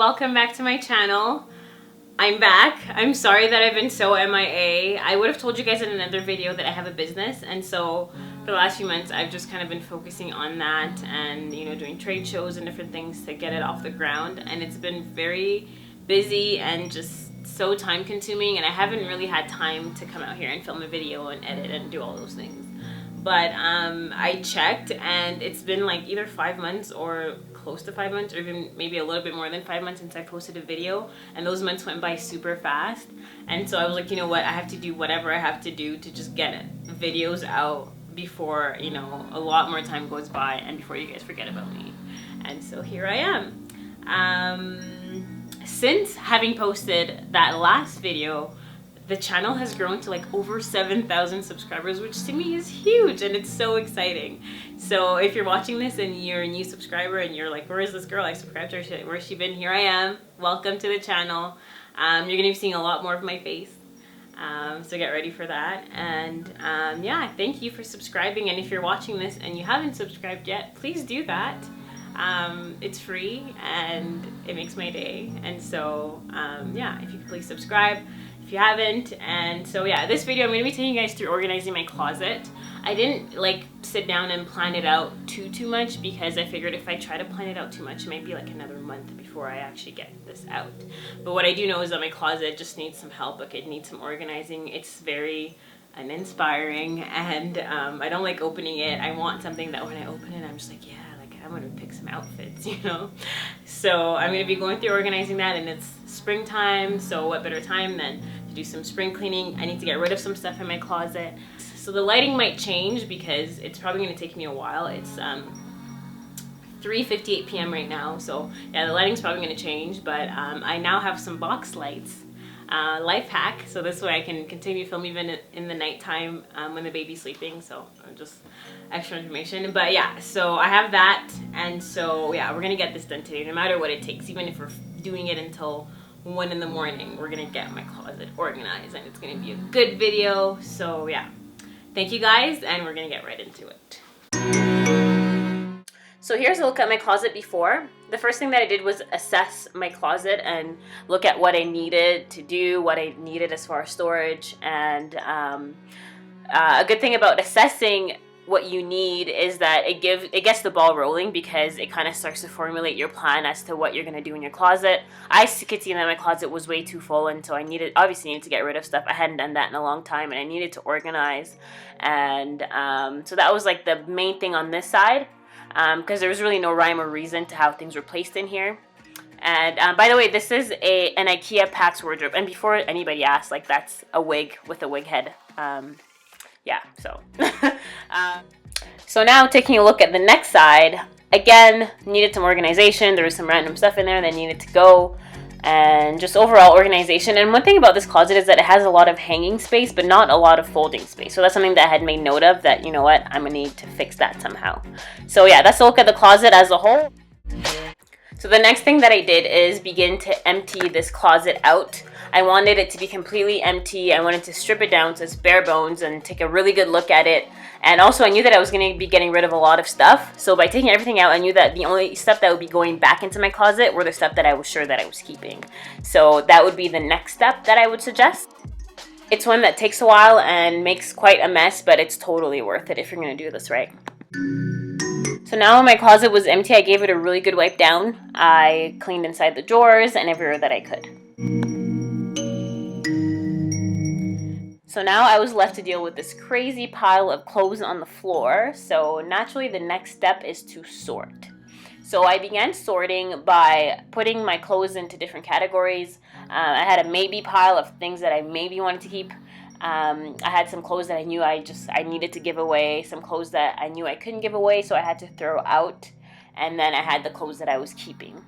welcome back to my channel. I'm back. I'm sorry that I've been so MIA. I would have told you guys in another video that I have a business, and so for the last few months I've just kind of been focusing on that and, you know, doing trade shows and different things to get it off the ground, and it's been very busy and just so time consuming, and I haven't really had time to come out here and film a video and edit and do all those things. But I checked, and it's been like either 5 months or close to 5 months, or even maybe a little bit more than 5 months since I posted a video, and those months went by super fast. And so I was like, you know what, I have to do whatever I have to do to just get videos out before, you know, a lot more time goes by and before you guys forget about me. And so here I am. Since having posted that last video, the channel has grown to like over 7,000 subscribers, which to me is huge, and it's so exciting. So if you're watching this and you're a new subscriber and you're like, where is this girl? I subscribed to her, where's she been? Here I am. Welcome to the channel. You're gonna be seeing a lot more of my face. So get ready for that. And yeah, thank you for subscribing. And if you're watching this and you haven't subscribed yet, please do that. It's free and it makes my day. And so yeah, if you could please subscribe if you haven't. And so yeah, this video I'm going to be taking you guys through organizing my closet. I didn't like sit down and plan it out too much, because I figured if I try to plan it out too much, it might be like another month before I actually get this out. But what I do know is that my closet just needs some help. Like, it needs some organizing. It's very uninspiring, and I don't like opening it. I want something that when I open it, I'm just like, yeah, I'm gonna pick some outfits, you know? So I'm gonna be going through organizing that, and it's springtime, so what better time than to do some spring cleaning. I need to get rid of some stuff in my closet. So the lighting might change because it's probably gonna take me a while. It's 3:58 p.m. right now, so yeah, the lighting's probably gonna change, but I now have some box lights. Life hack, so this way I can continue to film even in the nighttime when the baby's sleeping. So just extra information. But yeah, so I have that, and so yeah, we're gonna get this done today no matter what it takes. Even if we're doing it until 1 in the morning, we're gonna get my closet organized, and it's gonna be a good video. So yeah, thank you guys, and we're gonna get right into it. So here's a look at my closet before. The first thing that I did was assess my closet and look at what I needed to do, what I needed as far as storage. And a good thing about assessing what you need is that it gets the ball rolling, because it kind of starts to formulate your plan as to what you're going to do in your closet. I could see that my closet was way too full, and so I obviously needed to get rid of stuff. I hadn't done that in a long time, and I needed to organize. And so that was like the main thing on this side. Because there was really no rhyme or reason to how things were placed in here. And by the way, this is an IKEA Pax wardrobe. And before anybody asks, like, that's a wig with a wig head. Yeah, so. So now taking a look at the next side, again, needed some organization. There was some random stuff in there that needed to go. And just overall organization. And one thing about this closet is that it has a lot of hanging space, but not a lot of folding space. So that's something that I had made note of, that, you know what, I'm gonna need to fix that somehow. So yeah, that's a look at the closet as a whole. So the next thing that I did is begin to empty this closet out. I wanted it to be completely empty. I wanted to strip it down so it's bare bones and take a really good look at it. And also I knew that I was going to be getting rid of a lot of stuff. So by taking everything out, I knew that the only stuff that would be going back into my closet were the stuff that I was sure that I was keeping. So that would be the next step that I would suggest. It's one that takes a while and makes quite a mess, but it's totally worth it if you're going to do this right. So now when my closet was empty, I gave it a really good wipe down. I cleaned inside the drawers and everywhere that I could. So now I was left to deal with this crazy pile of clothes on the floor. So naturally the next step is to sort. So I began sorting by putting my clothes into different categories. I had a maybe pile of things that I maybe wanted to keep. I had some clothes that I knew I needed to give away, some clothes that I knew I couldn't give away, so I had to throw out, and then I had the clothes that I was keeping.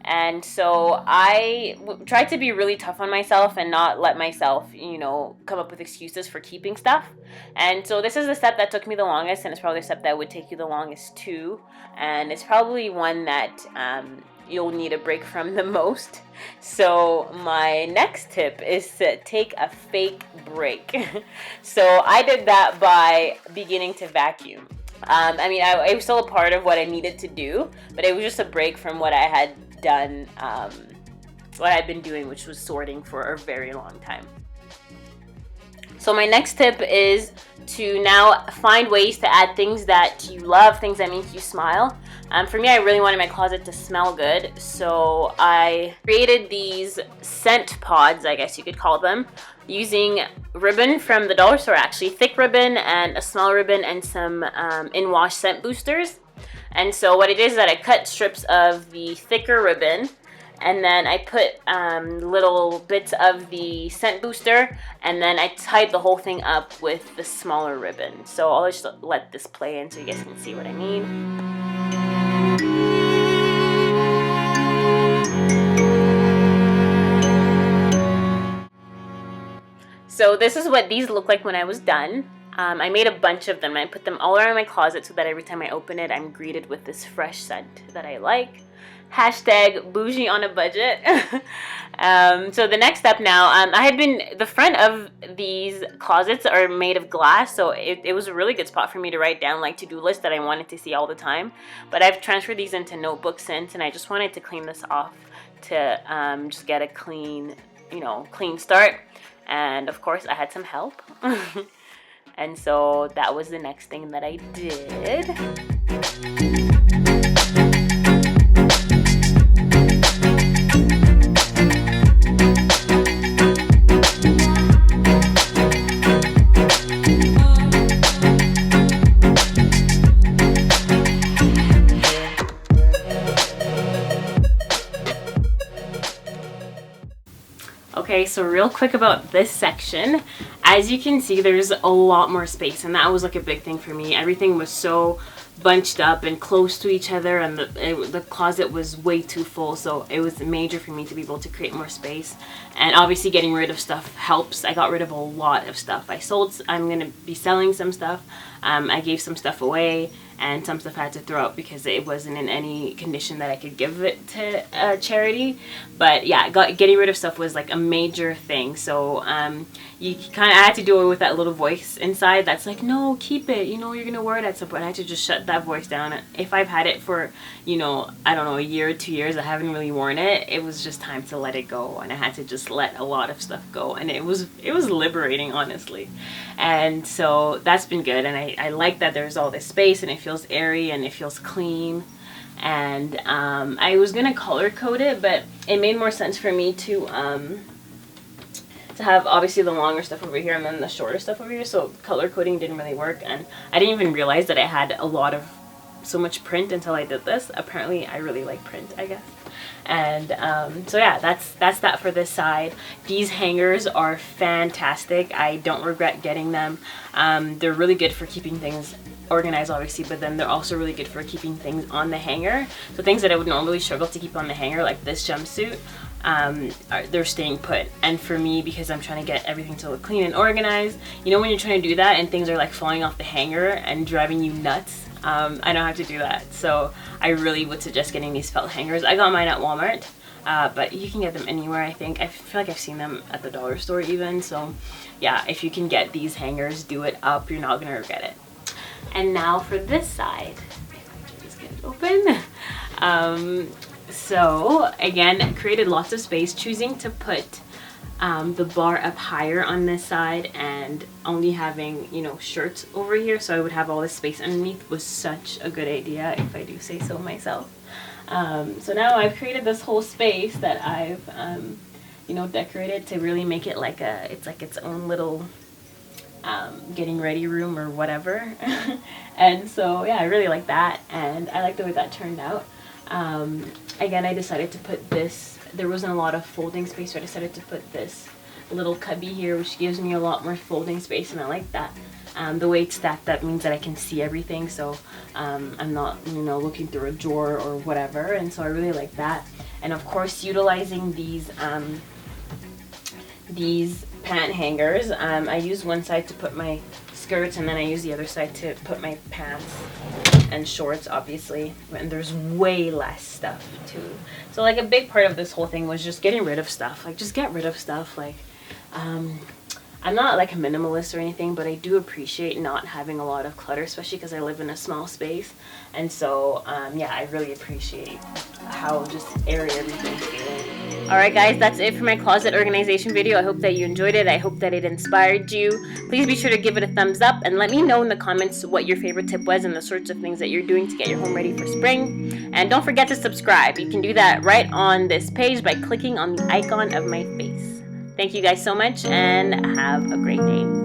And so I tried to be really tough on myself and not let myself, you know, come up with excuses for keeping stuff. And so this is the step that took me the longest, and it's probably the step that would take you the longest too. And it's probably one that you'll need a break from the most. So my next tip is to take a fake break. So I did that by beginning to vacuum. I mean, it was still a part of what I needed to do, but it was just a break from what I had done what I'd been doing, which was sorting for a very long time. So my next tip is to now find ways to add things that you love, things that make you smile. For me, I really wanted my closet to smell good, so I created these scent pods, I guess you could call them, using ribbon from the dollar store, actually, thick ribbon and a small ribbon and some in-wash scent boosters. And so what it is that I cut strips of the thicker ribbon, and then I put little bits of the scent booster, and then I tied the whole thing up with the smaller ribbon. So I'll just let this play in so you guys can see what I mean. So this is what these look like when I was done. I made a bunch of them. I put them all around my closet so that every time I open it, I'm greeted with this fresh scent that I like. Hashtag bougie on a budget. So the next step now, the front of these closets are made of glass, so it was a really good spot for me to write down like to-do lists that I wanted to see all the time. But I've transferred these into notebooks since, and I just wanted to clean this off to just get a clean start. And of course I had some help. And so that was the next thing that I did. Okay, so real quick about this section, as you can see, there's a lot more space, and that was like a big thing for me. Everything was so bunched up and close to each other, and the closet was way too full, so it was major for me to be able to create more space. And obviously getting rid of stuff helps. I got rid of a lot of stuff. I'm gonna be selling some stuff. I gave some stuff away, and some stuff I had to throw out because it wasn't in any condition that I could give it to charity. But yeah, getting rid of stuff was like a major thing. So I had to do it with that little voice inside that's like, no, keep it, you're gonna wear it at some point. I had to just shut that voice down. If I've had it for I don't know, a year or 2 years, I haven't really worn it, it was just time to let it go, and I had to just let a lot of stuff go, and it was liberating, honestly. And so that's been good, and I like that there's all this space, and it feels airy and it feels clean. And I was gonna color code it, but it made more sense for me to have obviously the longer stuff over here and then the shorter stuff over here, so color coding didn't really work. And I didn't even realize that I had so much print until I did this. Apparently I really like print, I guess. And so yeah, that's that for this side. These hangers are fantastic. I don't regret getting them. They're really good for keeping things organized, obviously, but then they're also really good for keeping things on the hanger. So things that I would normally struggle to keep on the hanger, like this jumpsuit, they're staying put. And for me, because I'm trying to get everything to look clean and organized, when you're trying to do that and things are like falling off the hanger and driving you nuts, I don't have to do that. So I really would suggest getting these felt hangers. I got mine at Walmart, but you can get them anywhere, I think. I feel like I've seen them at the dollar store even. So yeah, if you can get these hangers, do it up. You're not gonna regret it. And now for this side, if I can just get it open. So again, created lots of space, choosing to put the bar up higher on this side and only having shirts over here, so I would have all this space underneath, was such a good idea, if I do say so myself. So now I've created this whole space that I've decorated to really make it like its own little getting ready room or whatever. And so yeah, I really like that, and I like the way that turned out. Again, I decided to put this, there wasn't a lot of folding space, so I decided to put this little cubby here, which gives me a lot more folding space, and I like that. The way it's stacked up means that I can see everything, so I'm not looking through a drawer or whatever, and so I really like that. And of course, utilizing these pant hangers, I use one side to put my skirts, and then I use the other side to put my pants and shorts, obviously, and there's way less stuff too. So like a big part of this whole thing was just getting rid of stuff. Like, just get rid of stuff. Like I'm not like a minimalist or anything, but I do appreciate not having a lot of clutter, especially because I live in a small space. And so, yeah, I really appreciate how just airy everything's feeling. Alright guys, that's it for my closet organization video. I hope that you enjoyed it. I hope that it inspired you. Please be sure to give it a thumbs up and let me know in the comments what your favorite tip was and the sorts of things that you're doing to get your home ready for spring. And don't forget to subscribe. You can do that right on this page by clicking on the icon of my face. Thank you guys so much and have a great day.